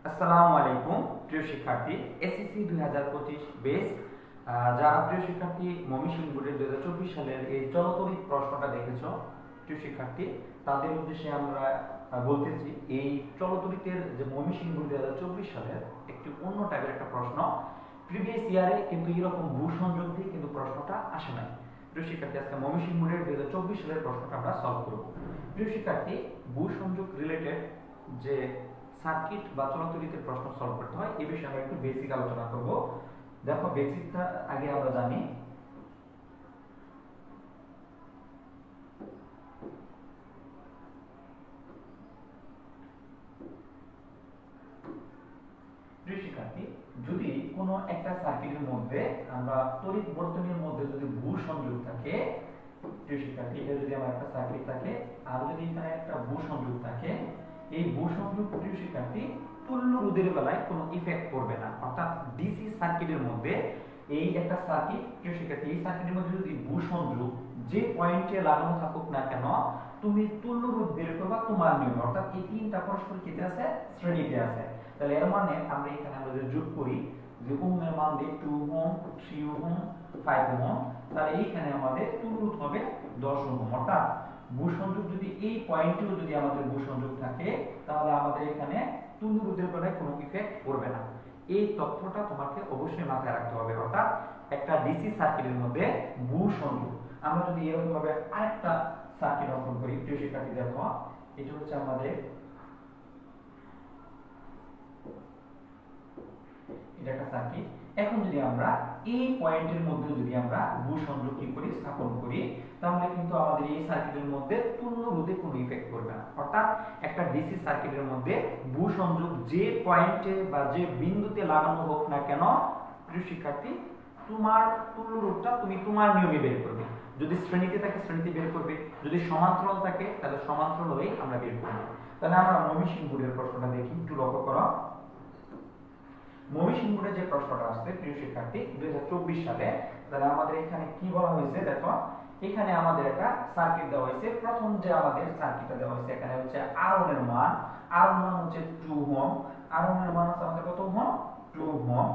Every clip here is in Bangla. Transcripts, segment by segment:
আসসালামু আলাইকুম প্রিয় শিক্ষার্থী, এসএসসি 2025 বেস। যারা প্রিয় শিক্ষার্থী ময়মনসিংহ বোর্ডের 2024 সালের এই চলতরিৎ প্রশ্নটা দেখেছো প্রিয় শিক্ষার্থী, তাদের উদ্দেশ্যে আমরা বলতেছি এই চলতরিতের যে ময়মনসিংহ বোর্ড 2024 সালের একটি অন্য টাইপের একটা প্রশ্ন। প্রিভিয়াস ইয়ারে কিন্তু এরকম ভূ সংযোগ দিয়ে কিন্তু প্রশ্নটা আসে নাই। প্রিয় শিক্ষার্থী, আজকে ময়মনসিংহ বোর্ডের 2024 সালের প্রশ্নটা আমরা সলভ করব। প্রিয় শিক্ষার্থী, ভূ সংযোগ রিলেটেড যে সার্কিট বা চলতরিতের প্রশ্ন সলভ করতে হয় এই বিষয়ে আমরা একটু বেসিক আলোচনা করব। দেখো, বেসিকটা আগে আমরা জানি। প্রিয় শিক্ষার্থী, যদি কোনো একটা সার্কিটের মধ্যে আমরা তড়িৎ বর্তনীর মধ্যে যদি ভূ সংযোগ থাকে, প্রিয় শিক্ষার্থী, এটা যদি আমার একটা সার্কিট থাকে আর যদি এখানে একটা ভূ সংযোগ থাকে, এই ভূ সংযোগ প্রিয় শিক্ষার্থী তুল্য রোধের বেলায় কোনো ইফেক্ট করবে না। অর্থাৎ ডিসি সার্কিটের মধ্যে এই একটা সার্কিট প্রিয় শিক্ষার্থী, এই সার্কিটের মধ্যে যদি ভূ সংযোগ যে পয়েন্টে লাগানো থাকুক না কেন, তুমি তুল্য রোধ বের করবা তোমার নিয়মে। অর্থাৎ এই তিনটা পরস্পর কেটে আছে, শ্রেণীতে আছে। তাহলে এর মানে আমরা এখানে আমরা যদি যোগ করি যে ওহমের মান দিয়ে 2 ওহম, 3 ওহম, 5 ওহম, তাহলে এইখানে আমাদের তুল্য রোধ হবে 10 ওহম। অর্থাৎ ভূ সংযোগ যদি এই পয়েন্টেও যদি আমাদের ভূ সংযোগ থাকে, তাহলে আমাদের এখানে তুল্য রোধের বেলায় কোনো ইফেক্ট করবে না। এই তথ্যটা তোমাকে অবশ্যই মাথায় রাখতে হবে। অর্থাৎ একটা ডিসি সার্কিটের মধ্যে ভূ সংযোগ, আমরা যদি এরকম ভাবে আরেকটা সার্কিট অঙ্কন করি প্রিয় শিক্ষার্থী, দেখো এটা হচ্ছে আমাদের এটা একটা সার্কিট। এখন যদি আমরা এই পয়েন্টের মধ্যে যদি আমরা ভূ সংযোগ কি করি, স্থাপন করি, তাহলে কিন্তু আমাদের এই সার্কিটের মধ্যে তুল্য রোধে কোনো ইফেক্ট করবে না। অর্থাৎ একটা ডিসি সার্কিটের মধ্যে ভূ সংযোগ যে পয়েন্টে বা যে বিন্দুতে লাগানো হোক না কেন প্রিয় শিক্ষার্থী, তোমার তুল্য রোধটা তুমি তোমার নিয়মে বের করবে। যদি শ্রেণীতে থাকে শ্রেণীতে বের করবে, যদি সমান্তরাল থাকে তাহলে সমান্তরাল হয়ে আমরা বের করব। তাহলে আমরা ময়মনসিংহ বোর্ডের প্রশ্নটা দেখি, একটু লক্ষ্য করো। ময়মনসিংহ বোর্ডে যে প্রশ্নটা আসছে প্রিয় শিক্ষার্থী 2024 সালে, তাহলে আমাদের এখানে কি বলা হয়েছে দেখো, এখানে আমাদের একটা সার্কিট দেওয়া হয়েছে। প্রথম যে আমাদের সার্কিটটা দেওয়া হয়েছে, এখানে হচ্ছে R1 এর মান, R1 মান হচ্ছে 2 ওহম, R1 এর মান হচ্ছে আমাদের কত ওহম, 2 ওহম।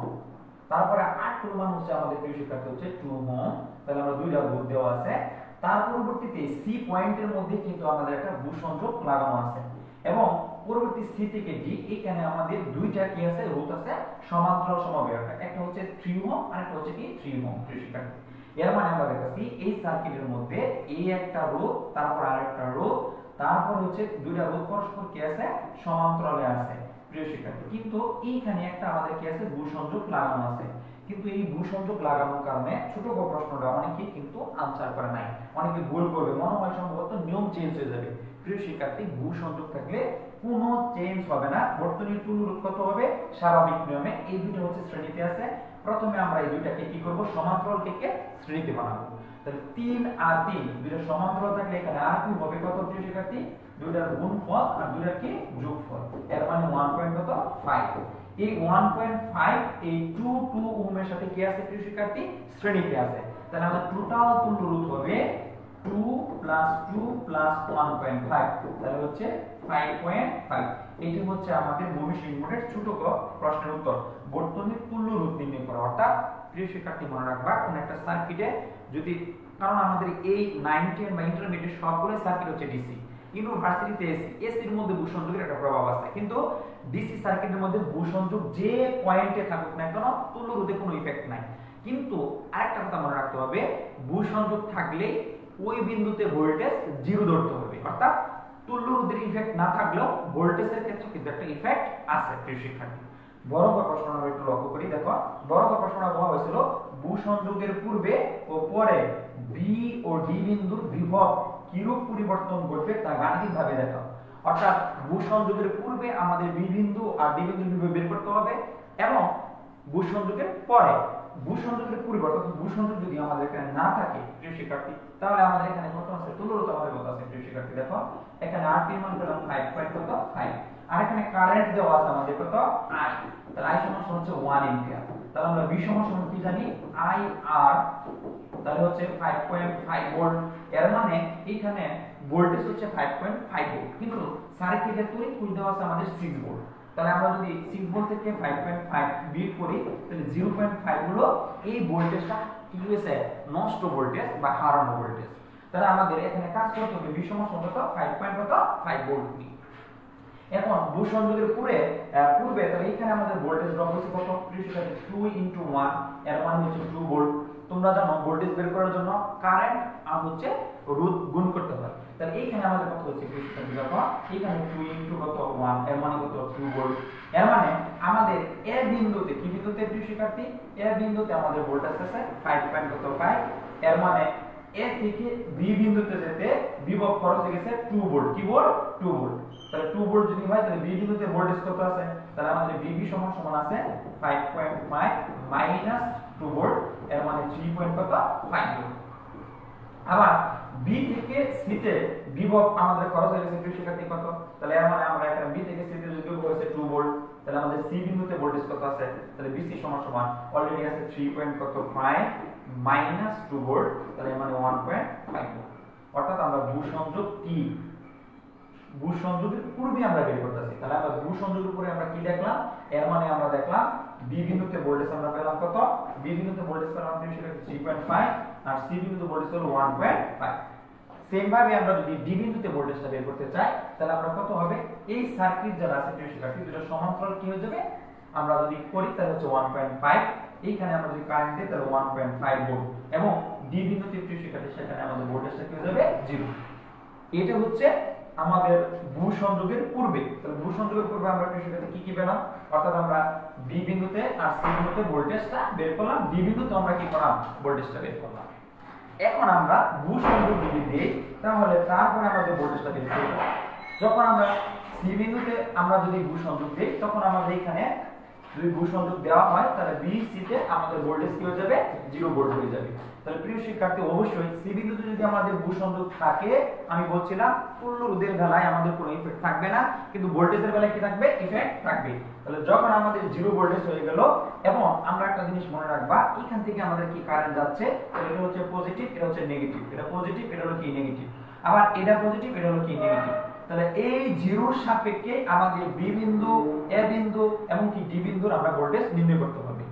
তারপরে R2 এর মান হচ্ছে আমাদের প্রিয় শিক্ষার্থী হচ্ছে 2 ওহম। তাহলে আমরা দুইটা রোধ দেওয়া আছে। তার পরবর্তীতে সি পয়েন্টের মধ্যে কিন্তু আমাদের একটা ভূ সংযোগ লাগানো আছে এবং পরবর্তী সি থেকে ডি এখানে আমাদের দুইটা কি আছে, রোধ আছে সমান্তরাল সমবায়। একটা হচ্ছে 3 ওহম আর একটা হচ্ছে কি 3 ওহম প্রিয় শিক্ষার্থী। এর মানে আমরা দেখতেছি এই সার্কিটের মধ্যে এই একটা রোধ, তারপর আরেকটা রোধ, তারপর হচ্ছে দুইটা রোধ পরস্পর কি আছে, সমান্তরালে আছে প্রিয় শিক্ষার্থী। কিন্তু এইখানে একটা আমাদের কি আছে, ভূ সংযোগ লাগানো আছে। কিন্তু এই ভূ সংযোগ লাগানোর কারণে ছোট প্রশ্নটা অনেকে কিন্তু আনসার করে নাই, অনেকে ভুল করবে, মনে হয় সম্ভবত নিয়ম চেঞ্জ হয়ে যাবে। প্রিয় শিক্ষার্থী, ভূ সংযোগ থাকলে কোনো চেঞ্জ হবে না, বর্তনীর তুল্য রোধ কত হবে, স্বাভাবিক নিয়মে। এই দুটো হচ্ছে শ্রেণীতে আছে। প্রথমে আমরা এই দুইটাকে কি করব, সমান্তরাল থেকে শ্রেণীতে বানাবো। তাহলে 3 আর 3 দুইটা সমান্তরাল থাকলে এখানে আর কি হবে কত প্রিয় শিক্ষার্থী, দুইটার গুণফল আর দুইটার কি যোগফল। এর মানে 1.5। এই 1.5 এই 2 ওহমের সাথে কি আছে প্রিয় শিক্ষার্থী, শ্রেণীতে আছে। তাহলে আমাদের টোটাল তুল্য রোধ হবে 2 + 2 + 1.5, তাহলে হচ্ছে 5.5। এটি হচ্ছে আমাদের ময়মনসিংহ বোর্ডের ছোট প্রশ্নের উত্তর, বর্তনীর তুল্য রোধ নির্ণয় করা। অর্থাৎ প্রিয় শিক্ষার্থী মনে রাখবা, কোন একটা সার্কিটে যদি, কারণ আমাদের এই 9, 10 বা ইন্টারমিডিয়েট সবগুলো সার্কিট হচ্ছে ডিসি, ইউনিভার্সিটিতে এসি, এসির মধ্যে ভূ সংযোগের একটা প্রভাব আছে, কিন্তু ডিসি সার্কিটের মধ্যে ভূ সংযোগ যে পয়েন্টে থাকুক না কেন তুল্য রোধে কোনো ইফেক্ট নাই। কিন্তু আরেকটা কথা মনে রাখতে হবে, ভূ সংযোগ থাকলে ওই বিন্দুতে ভোল্টেজ জিরো ধরতে হবে। অর্থাৎ তুল্য রোধের ইফেক্ট না থাকলেও ভোল্টেজের ক্ষেত্রে কিন্তু একটা ইফেক্ট আছে প্রিয় শিক্ষার্থী। বড় প্রশ্ন আমরা একটু লক্ষ্য করি, দেখো বড় প্রশ্নটা বলা হয়েছিল ভূ সংযোগের পূর্বে ও পরে বি ও ডি বিন্দুর বিভব কিরূপ পরিবর্তন ঘটবে তা গাণিতিকভাবে দেখো। অর্থাৎ ভূ সংযোগের পূর্বে আমাদের বি বিন্দু আর ডি বিন্দুর বিভব বের করতে হবে এবং ভূ সংযোগের পরে, ভূ সংযোগের পূর্বে অর্থাৎ ভূ সংযোগ যদি আমাদের এখানে না থাকে প্রিয় শিক্ষার্থী, তাহলে আমাদের এখানে কত আছে, তুল্য রোধ আমাদের কত আছে প্রিয় শিক্ষার্থী, দেখো এখানে আর মান পেলাম 5.5 আর এখানে কারেন্ট দেওয়া আছে আমাদের কত, I। তাহলে I সমান হচ্ছে 1 এম্পিয়ার। তাহলে আমরা V সমান কি জানি, IR। তাহলে হচ্ছে 5.5 ভোল্ট। এর মানে এখানে ভোল্টেজ হচ্ছে 5.5 ভোল্ট, কিন্তু সার্কিটের তড়িৎ দেওয়া আছে আমাদের 6 ভোল্ট। তাহলে আমরা যদি 6 ভোল্ট থেকে 5.5 বিট করি তাহলে 0.5 হলো এই ভোল্টেজটা কি হয়েছে নষ্ট ভোল্টেজ বা হারানো ভোল্টেজ। তাহলে আমাদের এখানে কাজ করতে হবে বিষম সংযুক্ত 5 ভোল্ট নিয়ে। এখন দুই সংযোগের পূর্বে তাহলে এখানে আমাদের ভোল্টেজ ড্রপ হচ্ছে কত 2 * 1 এর মানে হচ্ছে 2 ভোল্ট। তোমরা জানো ভোল্টেজ বের করার জন্য কারেন্ট আর হচ্ছে রোধ গুণ করতে হয়। তাহলে এইখানে আমাদের কত হচ্ছে দেখো এখানে 2 * কত 1 এর মানে কত 2 ভোল্ট। এর মানে আমাদের এ বিন্দুতে কি বিন্দুতে প্রিয় শিক্ষার্থী এ বিন্দুতে আমাদের ভোল্টেজ আছে 5.5 এর মানে এ থেকে বি বিন্দুতে যেতে বিভব খরচ হয়ে গেছে 2 ভোল্ট। কি ভোল্ট 2 ভোল্ট। তাহলে 2 ভোল্ট যদি হয় তাহলে বি বিন্দুতে ভোল্টেজ কত আছে তাহলে আমাদের বিবি সমান আছে 5.5 মাইনাস 2 ভোল্ট এর মানে 3.5 ভোল্ট। আবার বি থেকে সি তে বিভব আমাদের খরচ হয়ে গেছে প্রিয় শিক্ষার্থী কত তাহলে এর মানে আমরা এখানে বি থেকে সি তে যদি বিভব হয়েছে 2 ভোল্ট তাহলে আমাদের সি বিন্দুতে ভোল্টেজ কত আছে তাহলে বিসি সমান অলরেডি আছে 3.5 মাইনাস 2 ভোল্ট তাহলে মানে 1.5 ভোল্ট। অর্থাৎ আমরা ভূ সংযোগ টি ভূ সংযোগের পূর্বে আমরা বের করতেছি। তাহলে আমরা ভূ সংযোগের পরে আমরা কি দেখলাম এর মানে আমরা দেখলাম বি বিন্দুতে ভোল্টেজ আমরা পেলাম কত বি বিন্দুতে ভোল্টেজ পেলাম সেটা 3.5 আর সি বিন্দুতে ভোল্টেজ হলো 1.5। সেম ভাবে আমরা যদি ডি বিন্দুতে ভোল্টেজটা বের করতে চাই তাহলে আমরা কত হবে এই সার্কিট যারা আছে প্রিয় শিক্ষার্থী দুটো সমান্তরাল কি হয়ে যাবে আমরা যদি করি তাহলে হচ্ছে 1.5 এইখানে আমরা যদি কারেন্ট দিই তাহলে 1.5 ভোল্ট এবং ডি বিন্দুতে প্রিয় শিক্ষার্থী সেখানে আমাদের ভোল্টেজটা কি হয়ে যাবে 0। এটা হচ্ছে আমাদের ভূ সংযোগের পূর্বে। তাহলে ভূ সংযোগের পূর্বে আমরা প্রিয় শিক্ষার্থী কি পেলাম অর্থাৎ আমরা বি বিন্দুতে আর সি বিন্দুতে ভোল্টেজটা বের করলাম ডি বিন্দুতে আমরা কি করলাম ভোল্টেজটা বের করলাম। এখন আমরা ভূ সংযোগ যদি দেই তাহলে তারপরে আমরা যে ভোল্টেজটা বের করব যখন আমরা সি বিন্দুতে আমরা যদি ভূ সংযোগ দেই তখন আমাদের এখানে যদি ভূ সংযোগ দেওয়া হয় তাহলে বি সি তে আমাদের ভোল্টেজ কি হয়ে যাবে 0 ভোল্ট হয়ে যাবে। তাহলে প্রিয় শিক্ষার্থী অবশ্যই সি বিন্দুতে যদি আমাদের ভূ সংযোগ থাকে আমি বলছিলাম তুল্য রোধের বেলায় আমাদের কোনো ইফেক্ট থাকবে না কিন্তু ভোল্টেজের বেলায় কি থাকবে ইফেক্ট থাকবে। তাহলে যখন আমাদের 0 ভোল্টেজ হয়ে গেল এবং আমরা একটা জিনিস মনে রাখবা এখান থেকে আমাদের কি কারেন্ট যাচ্ছে তাহলে এটা হচ্ছে পজিটিভ এটা হচ্ছে নেগেটিভ এটা পজিটিভ এটা হলো কি নেগেটিভ আবার এটা পজিটিভ এটা হলো কি নেগেটিভ। তাহলে এই জিরোর সাপেক্ষে আমাদের বি বিন্দু এ বিন্দু এবং কি ডি বিন্দুর আমরা ভোল্টেজ নির্ণয় করতে হবে।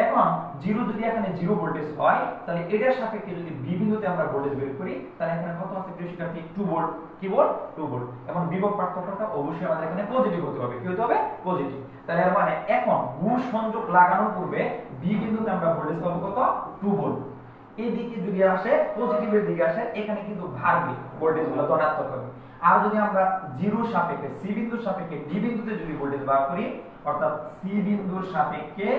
এখন জিরো যদি এখানে 0 ভোল্টেজ হয় তাহলে এটার সাপেক্ষে যদি বি বিন্দুতে আমরা ভোল্টেজ বের করি তাহলে এখানে কত আছে প্রিয় শিক্ষার্থী 2 ভোল্ট। কি ভোল্ট 2 ভোল্ট এবং বিভব পার্থক্যটা অবশ্যই আমাদের এখানে পজিটিভ হতে হবে। কি হতে হবে পজিটিভ। তাহলে এর মানে এখন ভূ সংযোগ লাগানোর পূর্বে বি বিন্দুতে আমরা ভোল্টেজ পাবো কত 2 ভোল্ট। এই দিকে যদি আসে পজিটিভের দিকে আসে এখানে কিন্তু ভারবে ভোল্টেজগুলো ধনাত্মক হবে। আর যদি আমরা জিরোর সাপেক্ষে সি বিন্দুর সাপেক্ষে ডি বিন্দুতে যদি ভোল্টেজ বার করি অর্থাৎ সি বিন্দুর সাপেক্ষে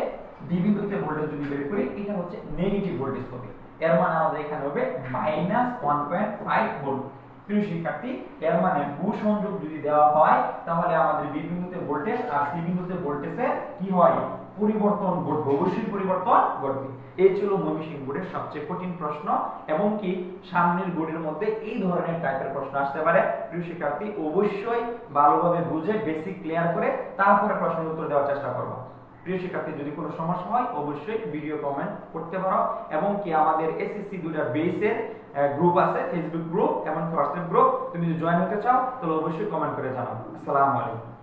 ডি বিন্দুতে ভোল্টেজ যদি বের করি এটা হচ্ছে নেগেটিভ ভোল্টেজ হবে। এর মানে আমাদের এখানে হবে -1.5 ভোল্ট। প্রিয় শিক্ষার্থী এর মানে ভূ সংযোগ যদি দেওয়া হয় তাহলে আমাদের বি বিন্দুতে ভোল্টেজ আর সি বিন্দুতে ভোল্টেজে কি হয় পরিবর্তন ঘটবে অবশ্যই পরিবর্তন ঘটবে। এই ছিল ময়মনসিংহ বোর্ডের সবচেয়ে কঠিন প্রশ্ন এবং কি সামনের বোর্ডের মধ্যে এই ধরনের টাইপের প্রশ্ন আসতে পারে। প্রিয় শিক্ষার্থী অবশ্যই ভালোভাবে বুঝে বেসিক ক্লিয়ার করে তারপরে প্রশ্নের উত্তর দেওয়ার চেষ্টা করব। প্রিয় শিক্ষার্থী যদি কোনো সমস্যা হয় অবশ্যই ভিডিও কমেন্ট করতে পারো এবং কি আমাদের এসএসসি 2টা বেসের গ্রুপ আছে ফেসবুক গ্রুপ এবং হোয়াটসঅ্যাপ গ্রুপ তুমি যদি জয়েন হতে চাও তাহলে অবশ্যই কমেন্ট করে জানাও। আসসালামু আলাইকুম।